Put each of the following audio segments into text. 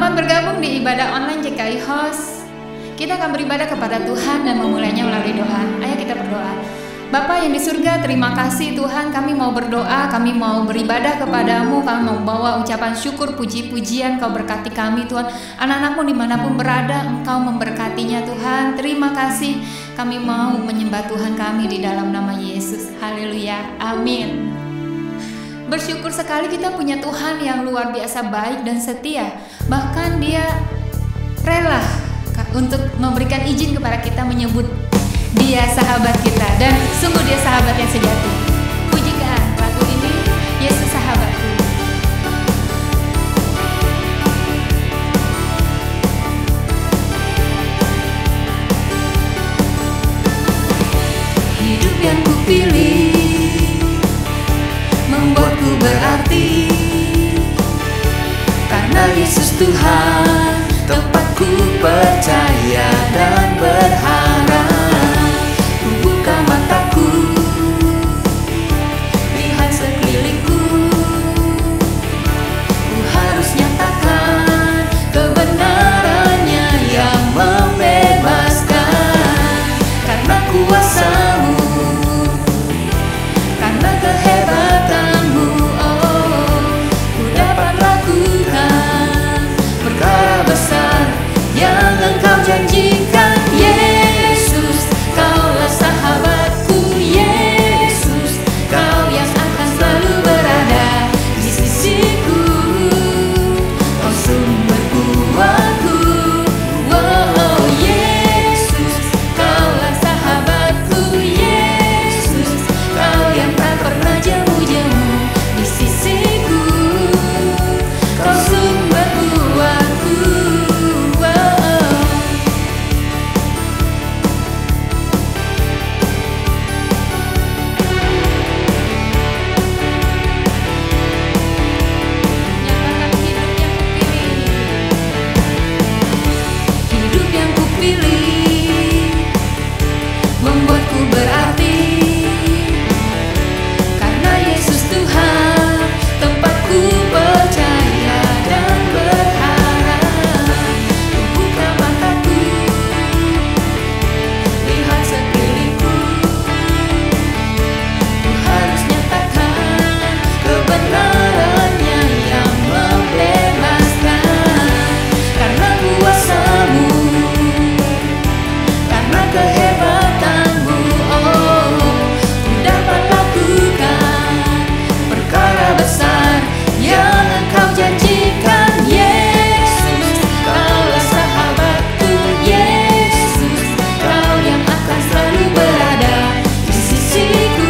Selamat bergabung di ibadah online JKI Host. Kita akan beribadah kepada Tuhan dan memulainya melalui doa. Ayo kita berdoa. Bapa yang di surga, terima kasih Tuhan, kami mau berdoa, kami mau beribadah kepadamu, kami mau bawa ucapan syukur, puji-pujian, Kau berkati kami Tuhan. Anak-anakmu dimanapun berada, Engkau memberkatinya Tuhan. Terima kasih, kami mau menyembah Tuhan kami di dalam nama Yesus. Haleluya, amin. Bersyukur sekali kita punya Tuhan yang luar biasa baik dan setia. Bahkan Dia rela untuk memberikan izin kepada kita menyebut Dia sahabat kita. Dan sungguh Dia sahabat yang sejati. Pujikan lagu ini, Yesus sahabatku. Hidup yang kupilih membuatku berarti, karena Yesus Tuhan tempatku percaya dan berharap. Ku buka mataku, lihat sekelilingku, ku harus nyatakan kebenarannya yang membebaskan. Karena kuasa-Mu, karena kehebatanmu, oh, ku dapat lakukan perkara besar yang Engkau janjikan. Yesus, Kaulah sahabatku. Yesus, Kau yang akan selalu berada di sisiku. Kau sumber kuatku. Oh, Yesus, Kaulah sahabatku. Yesus, Kau yang tak pernah jemu-jemu di sisiku. Kau sumber kuatku. Nyatakan hidup yang kupilih membuatku berarti, karena Yesus Tuhan tempatku percaya dan berharap. Ku buka mataku, lihat sekelilingku, ku harus nyatakan kebenarannya yang membebaskan. Karena kuasa-Mu, karena kehebatanmu, oh, ku dapat lakukan perkara besar yang Engkau janjikan. Yesus, Kaulah sahabatku. Yesus, Kau yang akan selalu berada di sisiku.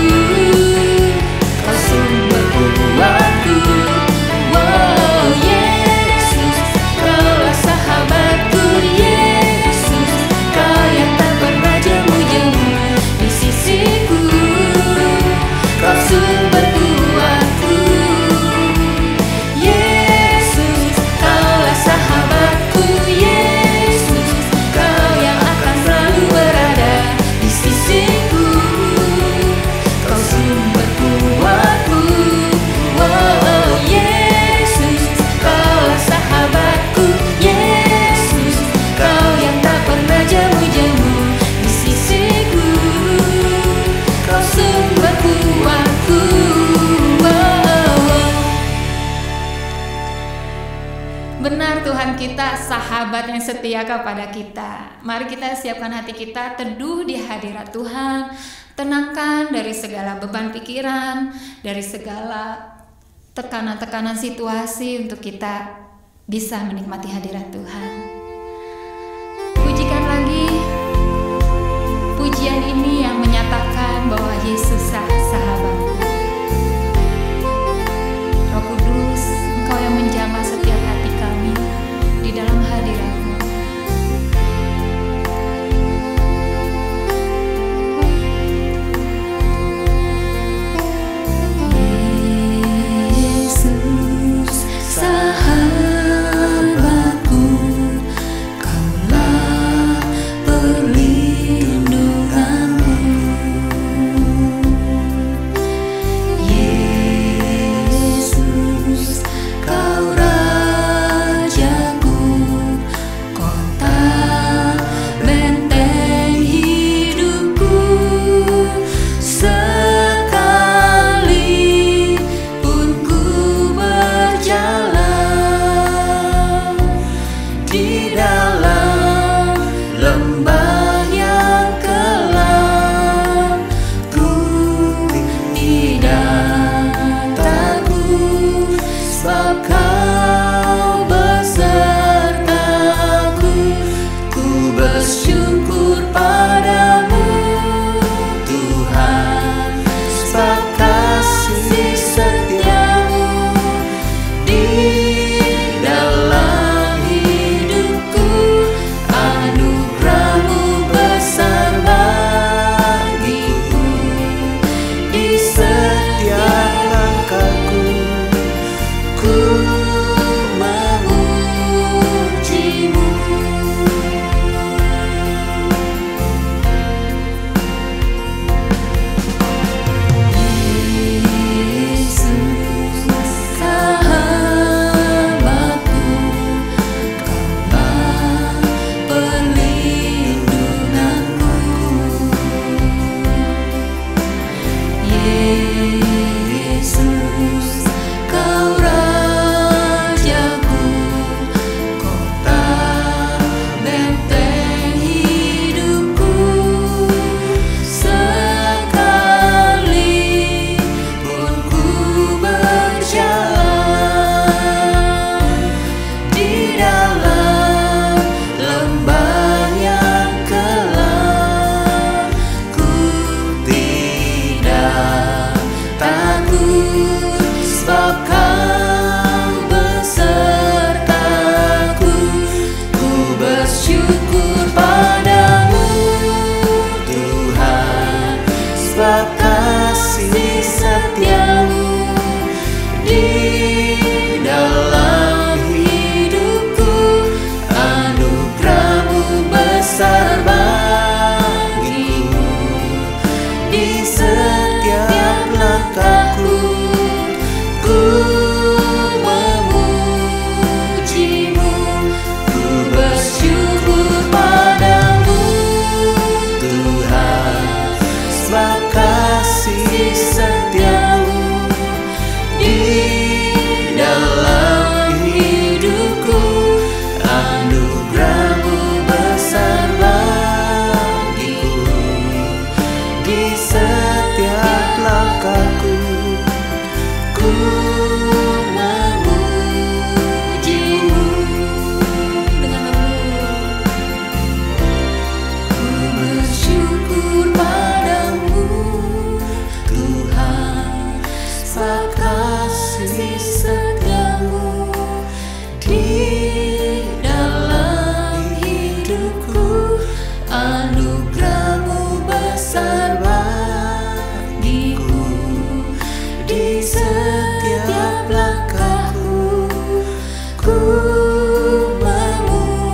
Kau sumber kuatku. Oh, Yesus, Kaulah sahabatku. Yesus, Kau yang tak pernah jemu-jemu di sisiku. Kau sumber kuatku. Yesus, Kaulah sahabatku. Yesus, Kau yang akan selalu berada di sisiku. Kau sumber kuatku. Oh, Yesus, Kaulah sahabatku. Yesus, Kau yang tak pernah jemu-jemu di sisiku. Kau sumber kuatku. Benar, Tuhan kita sahabat yang setia kepada kita. Mari kita siapkan hati kita teduh di hadirat Tuhan. Tenangkan dari segala beban pikiran, dari segala tekanan-tekanan situasi, untuk kita bisa menikmati hadirat Tuhan. Pujikan lagi pujian ini yang menyatakan bahwa Yesus sahabat. Roh Kudus, Engkau yang menjamah setiap hati kami di dalam hadirat-Mu. Yesus sahabatku, Kaulah perlindunganku. Anugerah-Mu besar bagiku, di setiap langkahku ku memuji-Mu,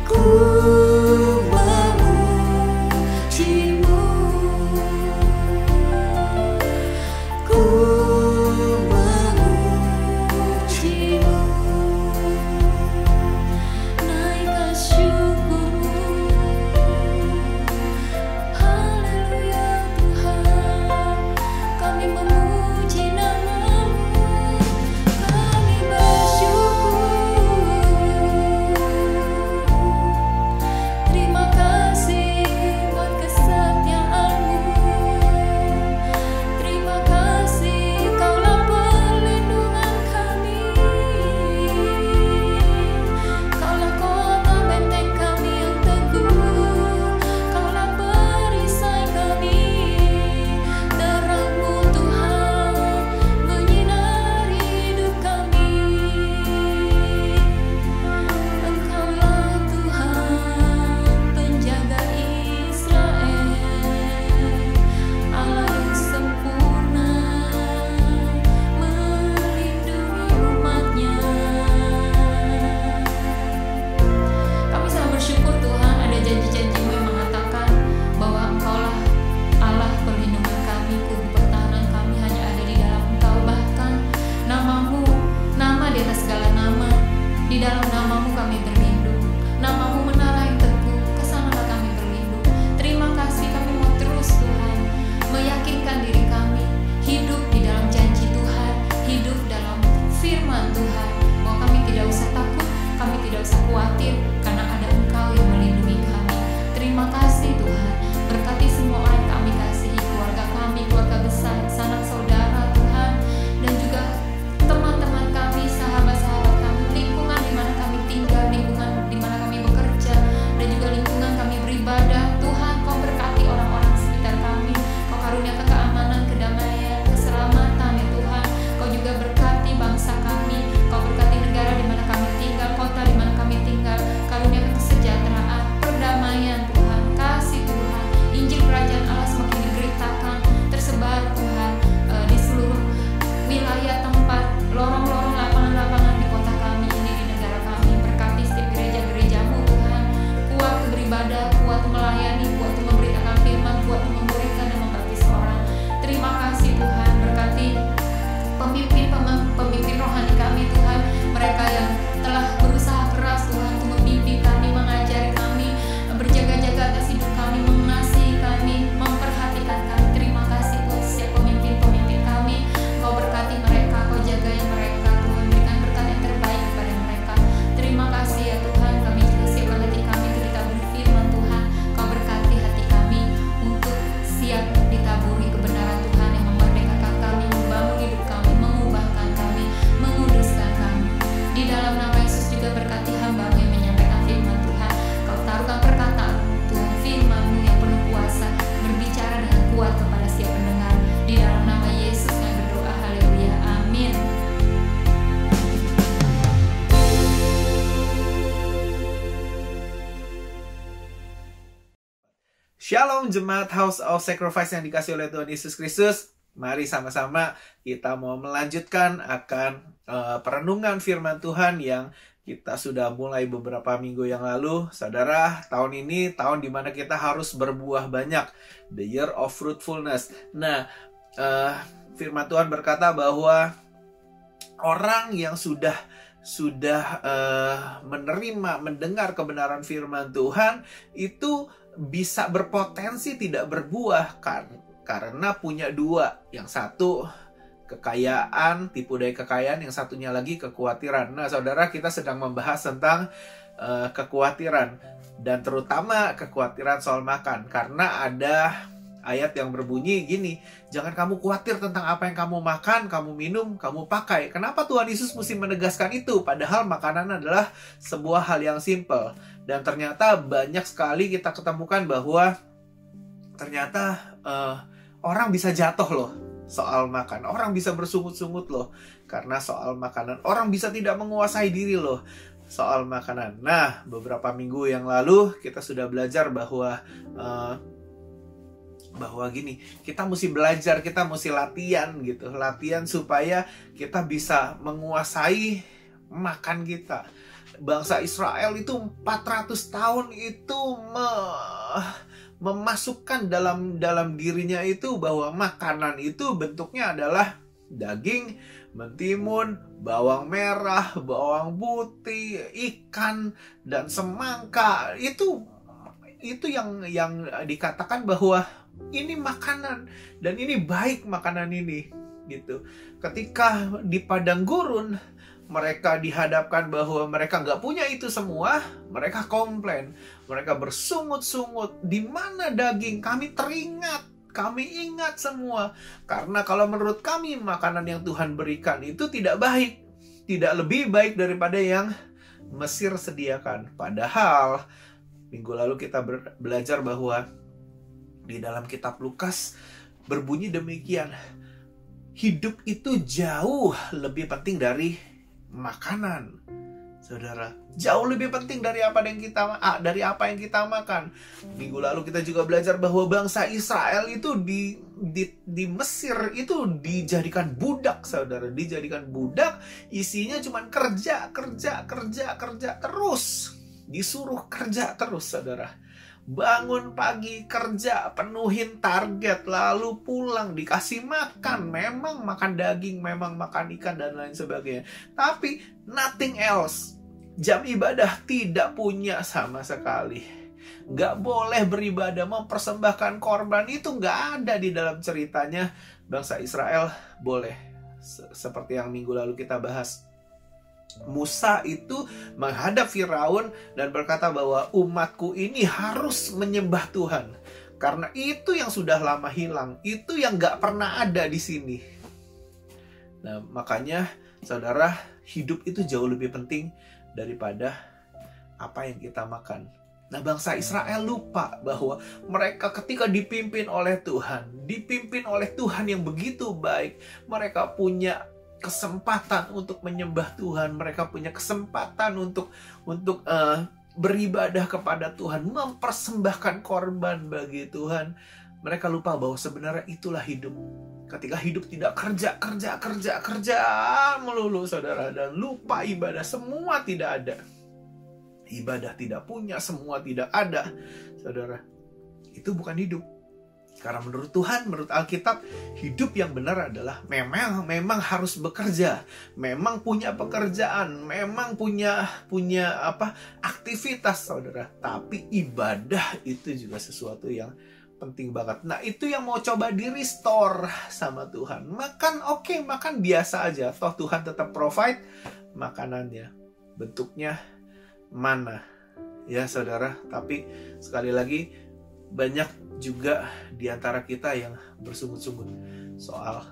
ku memuji-Mu, ku memuji-Mu. Naikkan syukur-Mu, haleluya Tuhan. Kami memuji nama-Mu, kami bersyukur. Terima kasih buat kesetiaan-Mu. Terima kasih, Kaulah perlindungan kami. Kaulah kota benteng kami yang teguh. Kaulah perisai kami. Terang-Mu Tuhan menyinari hidup kami. Engkaulah Tuhan penjaga Israel, Allah yang sempurna melindungi umat-Nya. Kami sangat bersyukur Tuhan, ada janji-janji-Mu yang mengatakan bahwa Engkaulah Allah perlindungan kami, kubu pertahanan kami hanya ada di dalam Engkau. Bahkan nama-Mu, nama di atas segala nama, di dalam nama-Mu kami berlindung. Nama-Mu menara yang teguh, kesanalah kami berlindung. Terima kasih, kami mau terus Tuhan meyakinkan diri kami hidup di dalam janji Tuhan, hidup dalam firman Tuhan, bahwa kami tidak usah takut, kami tidak usah khawatir, karena ada Engkau yang melindungi kami. Terima kasih Tuhan, berkati semua orang yang kami kasihi, keluarga kami, keluarga besar, sanak saudara Tuhan, dan juga teman-teman kami, sahabat-sahabat kami, lingkungan di mana kami tinggal, lingkungan di mana kami bekerja, dan juga lingkungan kami beribadah. Tuhan, Kau berkati orang-orang sekitar kami, Kau karuniakan keamanan, kedamaian, keselamatan ya Tuhan. Kau juga berkati bangsa kami, Kau berkati negara di mana kami tinggal, kota di mana kami tinggal. Karuniakan kesejahteraan, perdamaian Tuhan, kasih Tuhan. Injil kerajaan Allah semakin diberitakan, tersebar Tuhan di seluruh wilayah tempat, lorong-lorong, lapangan-lapangan di kota kami ini, di negara kami. Berkati setiap gereja-gereja-Mu Tuhan, kuat untuk beribadah, kuat untuk melayani, kuat untuk memberitakan firman, kuat untuk memuridkan dan membaptis orang. Terima kasih Tuhan, berkati pemimpin rohani kami Tuhan, mereka yang telah berusaha keras Tuhan untuk membimbing kami, mengajari kami, berjaga-jaga atas hidup kami, mengasihi kami, memperhatikan kami. Terima kasih buat setiap pemimpin-pemimpin kami. Kau berkati mereka, Kau jagai mereka Tuhan, berikan berkat yang terbaik kepada mereka. Terima kasih ya Tuhan, kami juga siapkan hati kami untuk ditaburi firman Tuhan. Kau berkati hati kami untuk siap ditaburi kebenaran Tuhan yang memerdekakan kami, membangun hidup kami, mengubahkan kami, menguduskan kami. Di dalam nama Yesus juga berkati hamba-Mu yang menyampaikan firman Tuhan. Kau taruhkan perkataan Tuhan, firman-Mu yang penuh kuasa, berbicara dengan kuat kepada setiap pendengar. Di dalam nama Yesus kami berdoa, haleluya, amin. Shalom jemaat House of Sacrifice yang dikasih oleh Tuhan Yesus Kristus. Mari sama-sama kita mau melanjutkan akan perenungan firman Tuhan yang kita sudah mulai beberapa minggu yang lalu. Saudara, tahun ini tahun dimana kita harus berbuah banyak. The year of fruitfulness. Nah, firman Tuhan berkata bahwa orang yang sudah mendengar kebenaran firman Tuhan itu bisa berpotensi tidak berbuah karena punya dua. Yang satu kekayaan, tipu daya kekayaan, yang satunya lagi kekhawatiran. Nah, saudara, kita sedang membahas tentang kekhawatiran, dan terutama kekhawatiran soal makan, karena ada ayat yang berbunyi gini, jangan kamu khawatir tentang apa yang kamu makan, kamu minum, kamu pakai. Kenapa Tuhan Yesus mesti menegaskan itu? Padahal makanan adalah sebuah hal yang simple. Dan ternyata banyak sekali kita ketemukan bahwa ternyata orang bisa jatuh loh soal makan. Orang bisa bersungut-sungut loh karena soal makanan. Orang bisa tidak menguasai diri loh. soal makanan. Nah, beberapa minggu yang lalu kita sudah belajar bahwa gini, kita mesti belajar, kita mesti latihan gitu, latihan supaya kita bisa menguasai makan kita. Bangsa Israel itu 400 tahun itu memasukkan dalam dirinya itu bahwa makanan itu bentuknya adalah daging, mentimun, bawang merah, bawang putih, ikan, dan semangka. Itu yang dikatakan bahwa ini makanan dan ini baik makanan ini gitu. Ketika di padang gurun mereka dihadapkan bahwa mereka nggak punya itu semua, mereka komplain, mereka bersungut-sungut, di mana daging? Kami ingat semua, karena kalau menurut kami makanan yang Tuhan berikan itu tidak baik, tidak lebih baik daripada yang Mesir sediakan. Padahal minggu lalu kita belajar bahwa di dalam kitab Lukas berbunyi demikian, hidup itu jauh lebih penting dari makanan. Saudara, jauh lebih penting dari apa yang kita makan. Minggu lalu kita juga belajar bahwa bangsa Israel itu di Mesir itu dijadikan budak, saudara, dijadikan budak, isinya cuma kerja terus, disuruh kerja terus, saudara. Bangun pagi kerja, penuhin target, lalu pulang dikasih makan. Memang makan daging, memang makan ikan dan lain sebagainya, tapi nothing else. Jam ibadah tidak punya sama sekali. Gak boleh beribadah, mempersembahkan korban, itu gak ada di dalam ceritanya. Bangsa Israel boleh. Seperti yang minggu lalu kita bahas, Musa itu menghadap Firaun dan berkata bahwa umatku ini harus menyembah Tuhan, karena itu yang sudah lama hilang, itu yang gak pernah ada di sini. Nah, makanya saudara, hidup itu jauh lebih penting daripada apa yang kita makan. Nah, bangsa Israel lupa bahwa mereka ketika dipimpin oleh Tuhan yang begitu baik, mereka punya kesempatan untuk menyembah Tuhan, mereka punya kesempatan untuk beribadah kepada Tuhan, mempersembahkan korban bagi Tuhan. Mereka lupa bahwa sebenarnya itulah hidup. Ketika hidup tidak kerja melulu, saudara, dan lupa ibadah, semua tidak ada. Ibadah tidak punya, semua tidak ada, saudara. Itu bukan hidup. Karena menurut Tuhan, menurut Alkitab, hidup yang benar adalah memang harus bekerja, memang punya pekerjaan, memang punya aktivitas, saudara. Tapi ibadah itu juga sesuatu yang penting banget. Nah, itu yang mau coba di-restore sama Tuhan. Makan oke, makan biasa aja. Toh Tuhan tetap provide makanannya. Bentuknya mana? Ya, saudara. Tapi sekali lagi, banyak juga di antara kita yang bersungut-sungut soal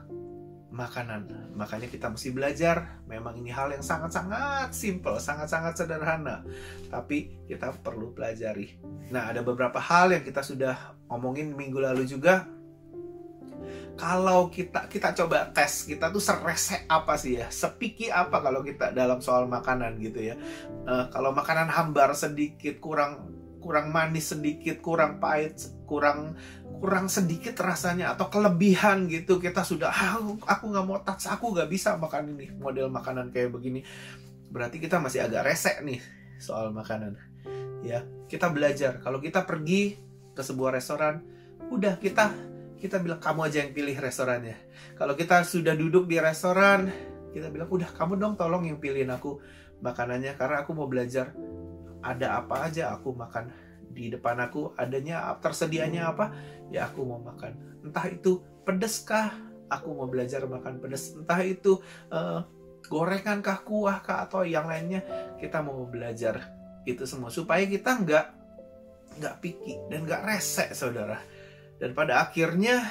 makanan. Makanya kita mesti belajar. Memang ini hal yang sangat-sangat simple, sangat-sangat sederhana, tapi kita perlu pelajari. Nah, ada beberapa hal yang kita sudah omongin minggu lalu juga. Kalau kita coba tes, kita tuh serese apa sih ya, sepiki apa kalau kita dalam soal makanan gitu ya. Kalau makanan hambar sedikit, kurang manis sedikit, kurang pahit, kurang sedikit rasanya, atau kelebihan gitu, kita sudah aku nggak mau touch, aku nggak bisa makan ini, model makanan kayak begini. Berarti kita masih agak resek nih soal makanan. Ya, kita belajar. Kalau kita pergi ke sebuah restoran, udah kita bilang kamu aja yang pilih restorannya. Kalau kita sudah duduk di restoran, kita bilang udah kamu dong tolong yang pilihin aku makanannya, karena aku mau belajar. Ada apa aja aku makan, di depan aku adanya, tersedianya apa, ya aku mau makan. Entah itu pedes kah, aku mau belajar makan pedes. Entah itu gorengan kah, kuah kah, atau yang lainnya, kita mau belajar itu semua supaya kita nggak picky dan nggak resek, saudara. Dan pada akhirnya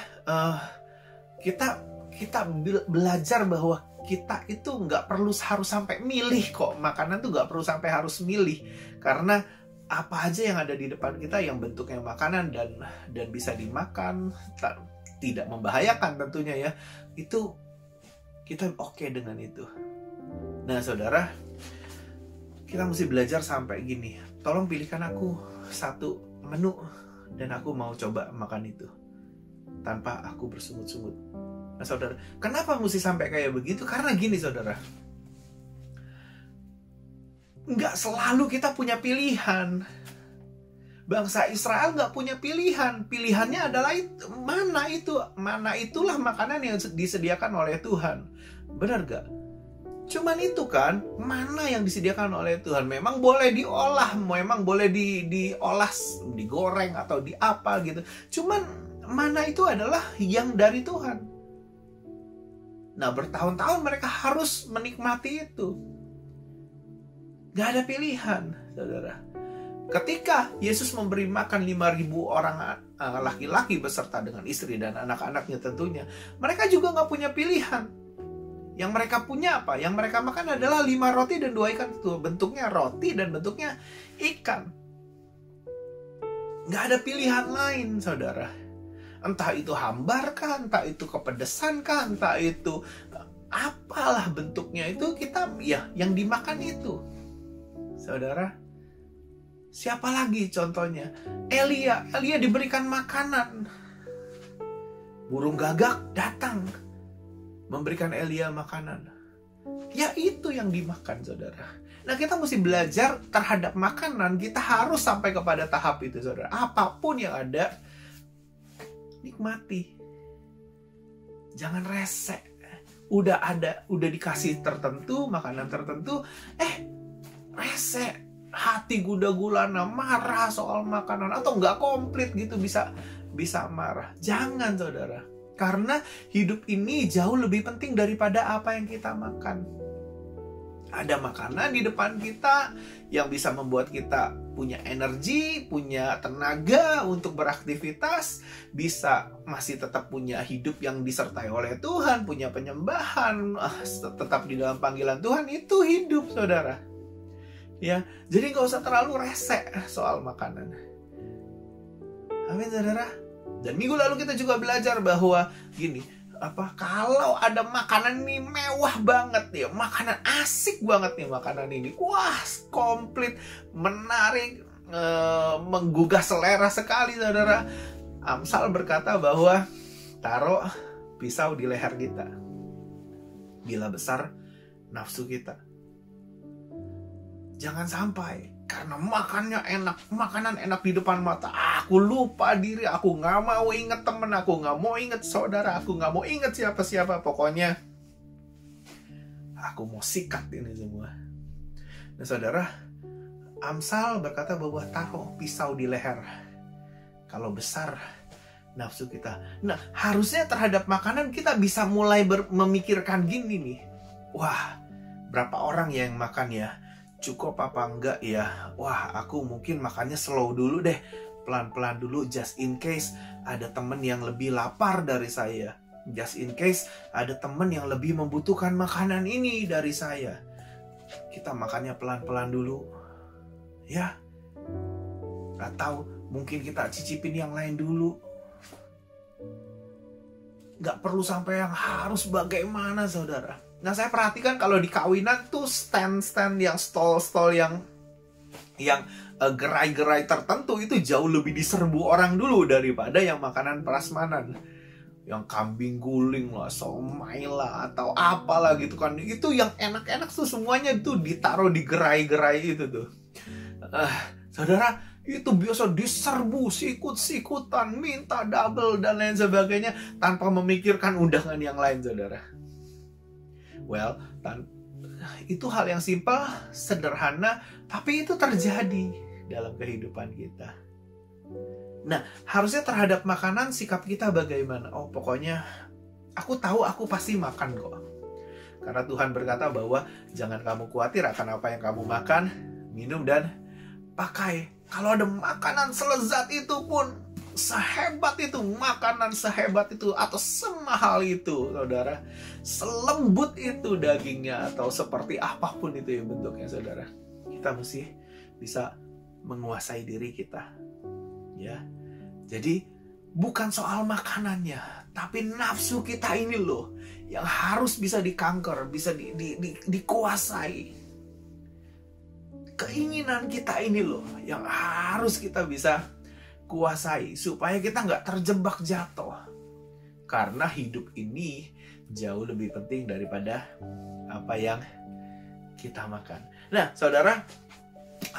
kita belajar bahwa kita itu nggak perlu harus sampai milih kok. Makanan tuh nggak perlu sampai harus milih, karena apa aja yang ada di depan kita yang bentuknya makanan dan bisa dimakan, tidak membahayakan tentunya ya, itu kita oke dengan itu. Nah, saudara, kita mesti belajar sampai gini, tolong pilihkan aku satu menu dan aku mau coba makan itu tanpa aku bersungut-sungut. Nah saudara, kenapa mesti sampai kayak begitu? Karena gini saudara, nggak selalu kita punya pilihan. Bangsa Israel nggak punya pilihan. Pilihannya adalah itu, mana itulah makanan yang disediakan oleh Tuhan. Benar gak? Cuman itu kan, mana yang disediakan oleh Tuhan. Memang boleh diolah, memang boleh diolah, digoreng atau di apa gitu. Cuman mana itu adalah yang dari Tuhan. Nah bertahun-tahun mereka harus menikmati itu. Gak ada pilihan, saudara. Ketika Yesus memberi makan 5.000 orang laki-laki beserta dengan istri dan anak-anaknya tentunya, mereka juga nggak punya pilihan. Yang mereka punya apa? Yang mereka makan adalah 5 roti dan 2 ikan. Itu bentuknya roti dan bentuknya ikan. Nggak ada pilihan lain, saudara. Entah itu hambar kah, entah itu kepedesan kah, entah itu apalah bentuknya itu, kita ya yang dimakan itu. Saudara, siapa lagi contohnya? Elia diberikan makanan. Burung gagak datang memberikan Elia makanan. Ya itu yang dimakan, saudara. Nah kita mesti belajar terhadap makanan. Kita harus sampai kepada tahap itu, saudara. Apapun yang ada, nikmati. Jangan rese. Udah dikasih tertentu, makanan tertentu, rese, hati gula-gulana, marah soal makanan, atau nggak komplit gitu, bisa marah. Jangan, saudara, karena hidup ini jauh lebih penting daripada apa yang kita makan. Ada makanan di depan kita yang bisa membuat kita punya energi, punya tenaga untuk beraktivitas, bisa masih tetap punya hidup yang disertai oleh Tuhan, punya penyembahan, tetap di dalam panggilan Tuhan. Itu hidup, saudara. Ya, jadi nggak usah terlalu rese soal makanan. Amin, saudara. Dan minggu lalu kita juga belajar bahwa gini, kalau ada makanan ini mewah banget ya, makanan asik banget nih makanan ini, wah komplit, menarik, menggugah selera sekali, saudara. Amsal berkata bahwa taruh pisau di leher kita bila besar nafsu kita. Jangan sampai karena makanan enak di depan mata, aku lupa diri, aku nggak mau inget temen, aku nggak mau inget saudara, aku nggak mau inget siapa-siapa, pokoknya aku mau sikat ini semua. Nah saudara, Amsal berkata bahwa taruh pisau di leher kalau besar nafsu kita. Nah harusnya terhadap makanan kita bisa mulai memikirkan gini nih, wah berapa orang yang makan ya, cukup apa enggak ya? Wah, aku mungkin makannya slow dulu deh, pelan-pelan dulu, just in case ada temen yang lebih lapar dari saya, just in case ada temen yang lebih membutuhkan makanan ini dari saya. Kita makannya pelan-pelan dulu, ya. Atau mungkin kita cicipin yang lain dulu. Gak perlu sampai yang harus bagaimana, saudara. Nah saya perhatikan kalau di kawinan tuh stand-stand yang stall-stall yang gerai-gerai tertentu itu jauh lebih diserbu orang dulu daripada yang makanan prasmanan. Yang kambing guling lah, somai lah, atau apalah gitu kan. Itu yang enak-enak tuh semuanya tuh ditaruh di gerai-gerai itu tuh. Saudara, itu biasa diserbu, sikut-sikutan, minta double dan lain sebagainya tanpa memikirkan undangan yang lain, saudara. Well, itu hal yang simpel, sederhana, tapi itu terjadi dalam kehidupan kita. Nah, harusnya terhadap makanan sikap kita bagaimana? Oh, pokoknya aku tahu aku pasti makan kok. Karena Tuhan berkata bahwa jangan kamu khawatir akan apa yang kamu makan, minum, dan pakai. Kalau ada makanan selezat itu pun, sehebat itu, makanan sehebat itu atau semahal itu, saudara, selembut itu dagingnya atau seperti apapun itu ya bentuknya, saudara, kita mesti bisa menguasai diri kita, ya. Jadi bukan soal makanannya, tapi nafsu kita ini loh yang harus bisa dikanker, bisa dikuasai. keinginan kita ini loh yang harus kita bisa kuasai supaya kita nggak terjebak jatuh. Karena hidup ini jauh lebih penting daripada apa yang kita makan. Nah, saudara,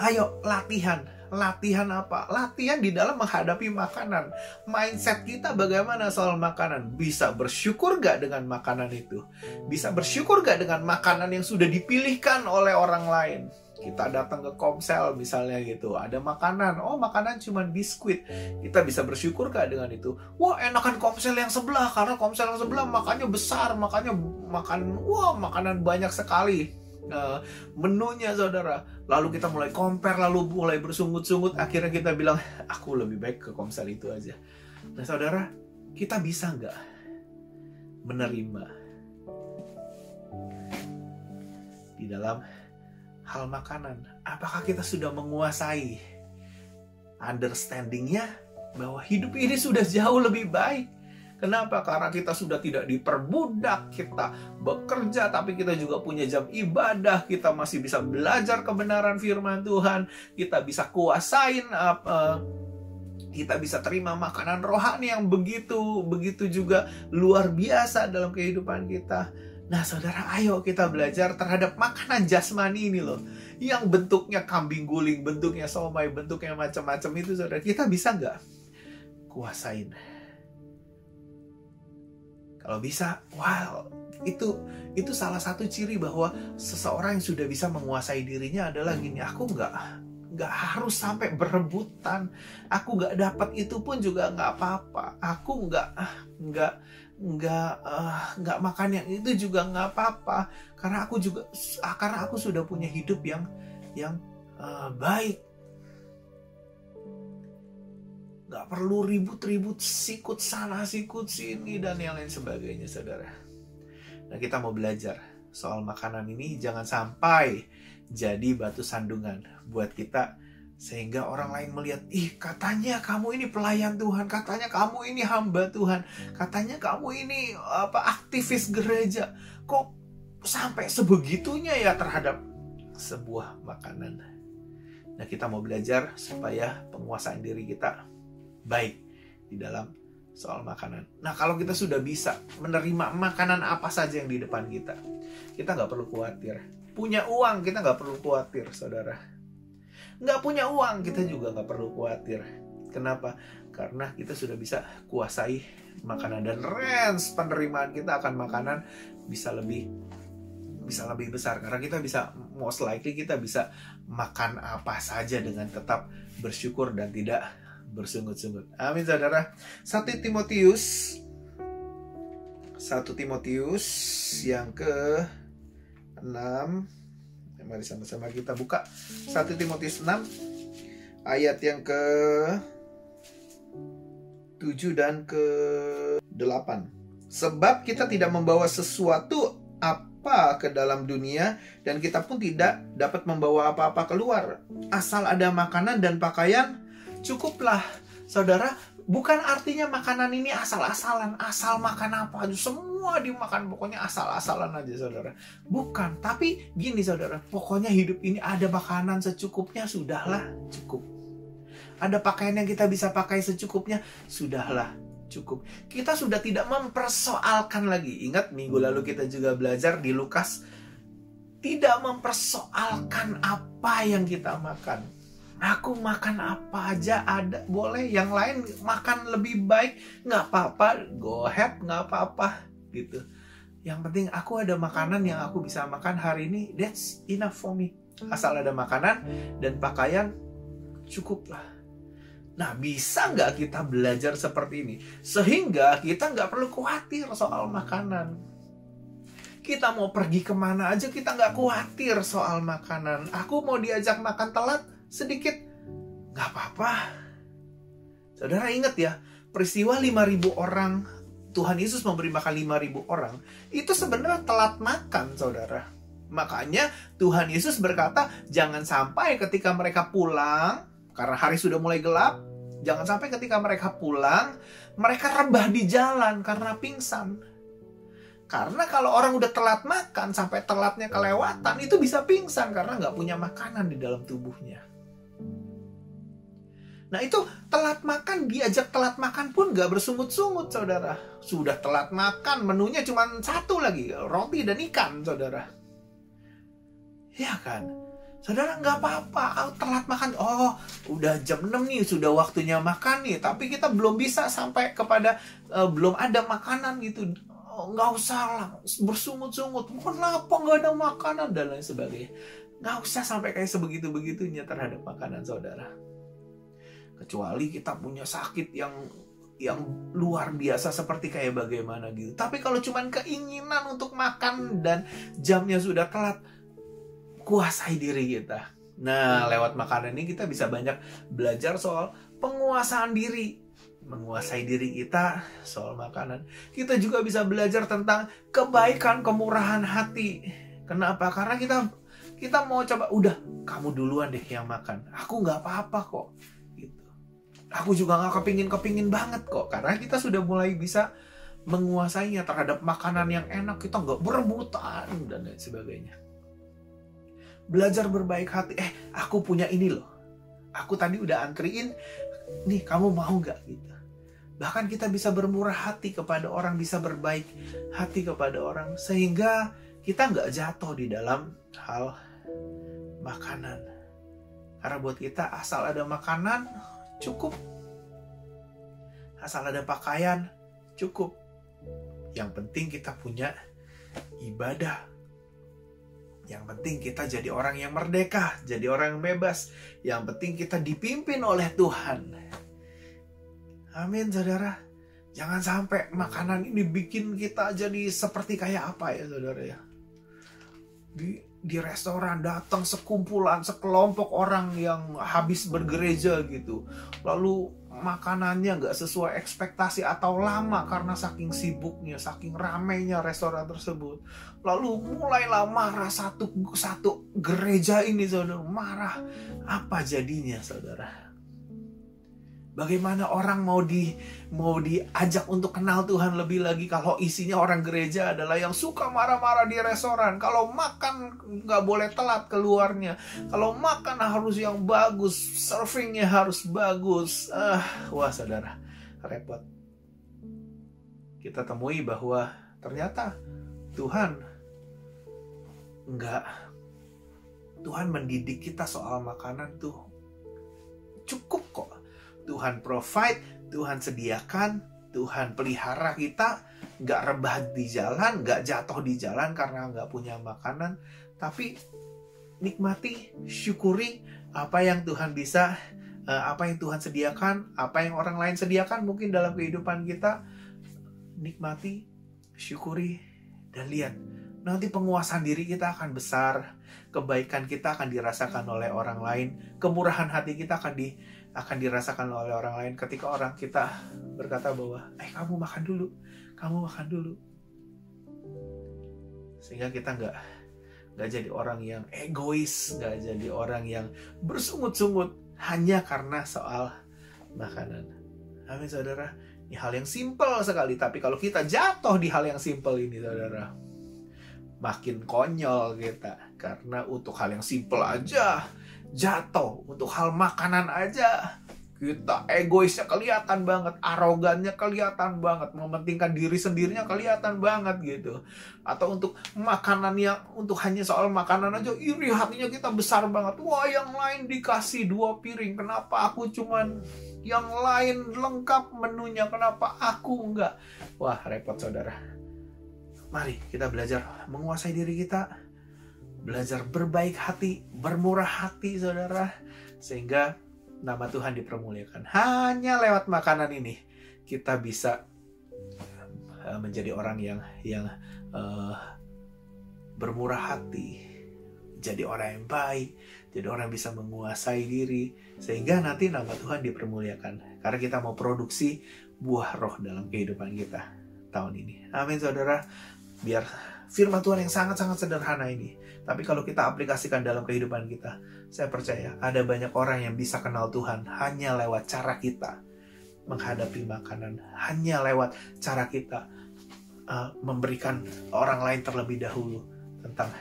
ayo latihan. Latihan apa? Latihan di dalam menghadapi makanan. Mindset kita bagaimana soal makanan? Bisa bersyukur gak dengan makanan itu? Bisa bersyukur gak dengan makanan yang sudah dipilihkan oleh orang lain? Kita datang ke Komsel misalnya gitu, ada makanan, oh makanan cuma biskuit. Kita bisa bersyukur gak dengan itu? Wah, enakan Komsel yang sebelah, karena Komsel yang sebelah makannya besar, makanya makanan banyak sekali. Menunya, saudara. Lalu kita mulai compare, lalu mulai bersungut-sungut. Akhirnya kita bilang, aku lebih baik ke Komsel itu aja. Nah, saudara, kita bisa nggak menerima di dalam hal makanan? Apakah kita sudah menguasai understanding-nya bahwa hidup ini sudah jauh lebih baik? Kenapa? Karena kita sudah tidak diperbudak, kita bekerja, tapi kita juga punya jam ibadah, kita masih bisa belajar kebenaran firman Tuhan, kita bisa kuasain kita bisa terima makanan rohani yang begitu juga luar biasa dalam kehidupan kita. Nah, saudara, ayo kita belajar terhadap makanan jasmani ini loh, yang bentuknya kambing guling, bentuknya somai, bentuknya macam-macam itu, saudara. Kita bisa nggak kuasain? Kalau bisa, wow, itu salah satu ciri bahwa seseorang yang sudah bisa menguasai dirinya adalah gini, aku nggak harus sampai berebutan, aku nggak dapat itu pun juga nggak apa-apa, aku nggak makan yang itu juga nggak apa-apa, karena aku sudah punya hidup yang baik. Gak perlu ribut-ribut, sikut sana, sikut sini, dan yang lain sebagainya, saudara. Nah, kita mau belajar soal makanan ini, jangan sampai jadi batu sandungan buat kita, sehingga orang lain melihat, ih, katanya kamu ini pelayan Tuhan, katanya kamu ini hamba Tuhan, katanya kamu ini aktivis gereja, kok sampai sebegitunya ya terhadap sebuah makanan. Nah, kita mau belajar supaya penguasaan diri kita baik di dalam soal makanan. Nah, kalau kita sudah bisa menerima makanan apa saja yang di depan kita, kita nggak perlu khawatir. Punya uang, kita nggak perlu khawatir, saudara. Nggak punya uang, kita juga nggak perlu khawatir. Kenapa? Karena kita sudah bisa kuasai makanan, dan range penerimaan kita akan makanan bisa lebih besar, karena kita bisa, most likely kita bisa makan apa saja dengan tetap bersyukur dan tidak bersungut-sungut. Amin, saudara. 1 Timotius yang ke-6. Mari sama-sama kita buka 1 Timotius 6 ayat yang ke-7 dan ke-8. Sebab kita tidak membawa sesuatu apa ke dalam dunia, dan kita pun tidak dapat membawa apa-apa keluar. Asal ada makanan dan pakaian, cukuplah. Saudara, bukan artinya makanan ini asal-asalan, asal makan apa aja, semua dimakan, pokoknya asal-asalan aja, saudara. Bukan, tapi gini, saudara, pokoknya hidup ini ada makanan secukupnya, sudahlah, cukup. Ada pakaian yang kita bisa pakai secukupnya, sudahlah, cukup. Kita sudah tidak mempersoalkan lagi. Ingat, minggu lalu kita juga belajar di Lukas, tidak mempersoalkan apa yang kita makan. Aku makan apa aja ada, boleh. Yang lain makan lebih baik, nggak apa-apa, go ahead, nggak apa-apa gitu. Yang penting aku ada makanan yang aku bisa makan hari ini, that's enough for me. Asal ada makanan dan pakaian, cukuplah. Nah, bisa nggak kita belajar seperti ini sehingga kita nggak perlu khawatir soal makanan? Kita mau pergi kemana aja kita nggak khawatir soal makanan. Aku mau diajak makan telat sedikit, nggak apa-apa. Saudara ingat ya, peristiwa 5.000 orang, Tuhan Yesus memberi makan 5.000 orang, itu sebenarnya telat makan, saudara. Makanya Tuhan Yesus berkata, jangan sampai ketika mereka pulang, karena hari sudah mulai gelap, jangan sampai ketika mereka pulang, mereka rebah di jalan karena pingsan. Karena kalau orang udah telat makan, sampai telatnya kelewatan, itu bisa pingsan karena nggak punya makanan di dalam tubuhnya. Nah itu telat makan, diajak telat makan pun nggak bersungut-sungut, saudara. Sudah telat makan, menunya cuma satu lagi, roti dan ikan, saudara. Ya kan? Saudara, nggak apa-apa, telat makan. Oh, udah jam 6 nih, sudah waktunya makan nih. Tapi kita belum bisa sampai kepada, belum ada makanan gitu. Oh, nggak usah lah bersungut-sungut. Kenapa nggak ada makanan dan lain sebagainya. Nggak usah sampai kayak sebegitu-begitunya terhadap makanan, saudara. Kecuali kita punya sakit yang luar biasa seperti kayak bagaimana gitu. Tapi kalau cuman keinginan untuk makan dan jamnya sudah telat, kuasai diri kita. Nah, lewat makanan ini kita bisa banyak belajar soal penguasaan diri. Menguasai diri kita soal makanan. Kita juga bisa belajar tentang kebaikan, kemurahan hati. Kenapa? Karena kita mau coba, udah kamu duluan deh yang makan. Aku nggak apa-apa kok. Gitu. Aku juga nggak kepingin banget kok. Karena kita sudah mulai bisa menguasainya terhadap makanan yang enak. Kita nggak berebutan dan lain sebagainya. Belajar berbaik hati. Aku punya ini loh. Aku tadi udah antriin. Nih, kamu mau nggak gitu. Bahkan kita bisa bermurah hati kepada orang, bisa berbaik hati kepada orang, sehingga kita nggak jatuh di dalam hal makanan. Karena buat kita asal ada makanan cukup, asal ada pakaian cukup. Yang penting kita punya ibadah. Yang penting kita jadi orang yang merdeka, jadi orang yang bebas. Yang penting kita dipimpin oleh Tuhan. Amin, saudara. Jangan sampai makanan ini bikin kita jadi seperti kayak apa ya, saudara ya. Di restoran datang sekumpulan, sekelompok orang yang habis bergereja gitu. Lalu makanannya nggak sesuai ekspektasi atau lama karena saking sibuknya, saking ramainya restoran tersebut. Lalu mulailah marah satu gereja ini, saudara. Marah. Apa jadinya, saudara? Bagaimana orang mau diajak untuk kenal Tuhan lebih lagi kalau isinya orang gereja adalah yang suka marah-marah di restoran. Kalau makan nggak boleh telat keluarnya. Kalau makan harus yang bagus, servingnya harus bagus. Wah, saudara, repot. Kita temui bahwa ternyata Tuhan mendidik kita soal makanan tuh cukup kok. Tuhan provide, Tuhan sediakan, Tuhan pelihara kita, nggak rebah di jalan, nggak jatuh di jalan karena nggak punya makanan, tapi nikmati, syukuri apa yang Tuhan bisa, apa yang Tuhan sediakan, apa yang orang lain sediakan mungkin dalam kehidupan kita. Nikmati, syukuri, dan lihat nanti penguasaan diri kita akan besar, kebaikan kita akan dirasakan oleh orang lain, kemurahan hati kita akan dirasakan oleh orang lain ketika orang kita berkata bahwa kamu makan dulu, sehingga kita nggak jadi orang yang egois, nggak jadi orang yang bersungut-sungut hanya karena soal makanan. Amin, saudara. Ini hal yang simpel sekali, tapi kalau kita jatuh di hal yang simpel ini, saudara, makin konyol kita. Karena untuk hal yang simpel aja jatuh, untuk hal makanan aja kita egoisnya kelihatan banget, arogannya kelihatan banget, mementingkan diri sendirinya kelihatan banget gitu. Atau untuk makanannya, untuk hanya soal makanan aja iri hatinya kita besar banget. Wah, yang lain dikasih 2 piring, kenapa aku cuman, yang lain lengkap menunya, kenapa aku enggak? Wah, repot, saudara. Mari kita belajar menguasai diri kita, belajar berbaik hati, bermurah hati, saudara, sehingga nama Tuhan dipermuliakan. Hanya lewat makanan ini kita bisa menjadi orang yang bermurah hati, jadi orang yang baik, jadi orang yang bisa menguasai diri, sehingga nanti nama Tuhan dipermuliakan. Karena kita mau produksi buah roh dalam kehidupan kita tahun ini. Amin, saudara. Biar firman Tuhan yang sangat-sangat sederhana ini, tapi kalau kita aplikasikan dalam kehidupan kita, saya percaya ada banyak orang yang bisa kenal Tuhan hanya lewat cara kita menghadapi makanan, hanya lewat cara kita memberikan orang lain terlebih dahulu tentang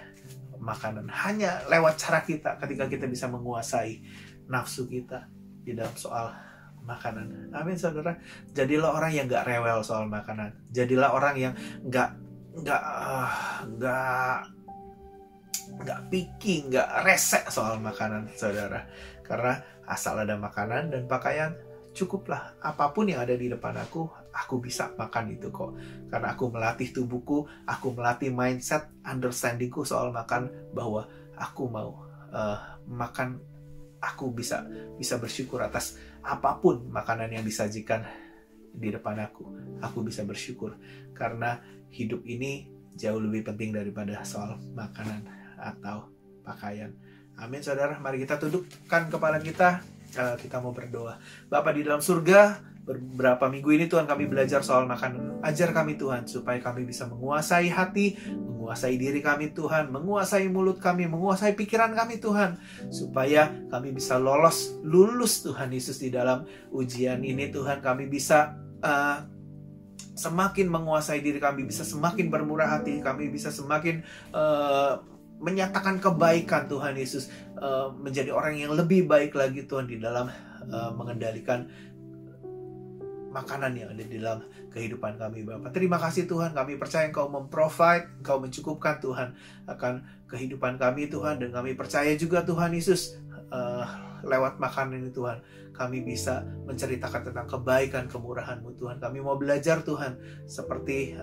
makanan. Hanya lewat cara kita, ketika kita bisa menguasai nafsu kita di dalam soal makanan. Amin, saudara. Jadilah orang yang gak rewel soal makanan. Jadilah orang yang gak picky, gak resek soal makanan, saudara. Karena asal ada makanan dan pakaian, cukuplah. Apapun yang ada di depan aku bisa makan itu kok. Karena aku melatih tubuhku, aku melatih mindset, understandingku soal makan, bahwa aku mau makan, aku bisa bersyukur atas apapun makanan yang disajikan di depan aku bisa bersyukur. Karena hidup ini jauh lebih penting daripada soal makanan atau pakaian. Amin, saudara. Mari kita tundukkan kepala kita. Kita mau berdoa. Bapa di dalam surga, beberapa minggu ini Tuhan kami belajar soal makanan. Ajar kami Tuhan, supaya kami bisa menguasai hati, menguasai diri kami Tuhan, menguasai mulut kami, menguasai pikiran kami Tuhan, supaya kami bisa lulus Tuhan Yesus di dalam ujian ini Tuhan. Kami bisa semakin menguasai diri kami, bisa semakin bermurah hati, kami bisa semakin menyatakan kebaikan Tuhan Yesus, menjadi orang yang lebih baik lagi Tuhan di dalam mengendalikan makanan yang ada di dalam kehidupan kami Bapa. Terima kasih Tuhan, kami percaya Engkau memprovide, Engkau mencukupkan Tuhan akan kehidupan kami Tuhan, dan kami percaya juga Tuhan Yesus, lewat makanan ini Tuhan, kami bisa menceritakan tentang kebaikan kemurahan-Mu Tuhan. Kami mau belajar Tuhan, seperti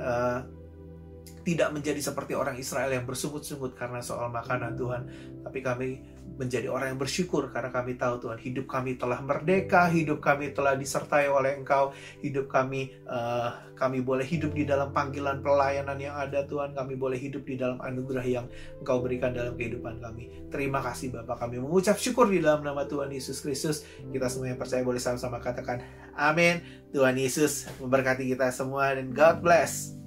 tidak menjadi seperti orang Israel yang bersungut-sungut karena soal makanan Tuhan, tapi kami menjadi orang yang bersyukur karena kami tahu Tuhan, hidup kami telah merdeka, hidup kami telah disertai oleh Engkau, hidup kami boleh hidup di dalam panggilan pelayanan yang ada Tuhan, kami boleh hidup di dalam anugerah yang Engkau berikan dalam kehidupan kami. Terima kasih Bapa, kami mengucap syukur di dalam nama Tuhan Yesus Kristus. Kita semua yang percaya boleh sama-sama katakan amin. Tuhan Yesus memberkati kita semua, dan God bless.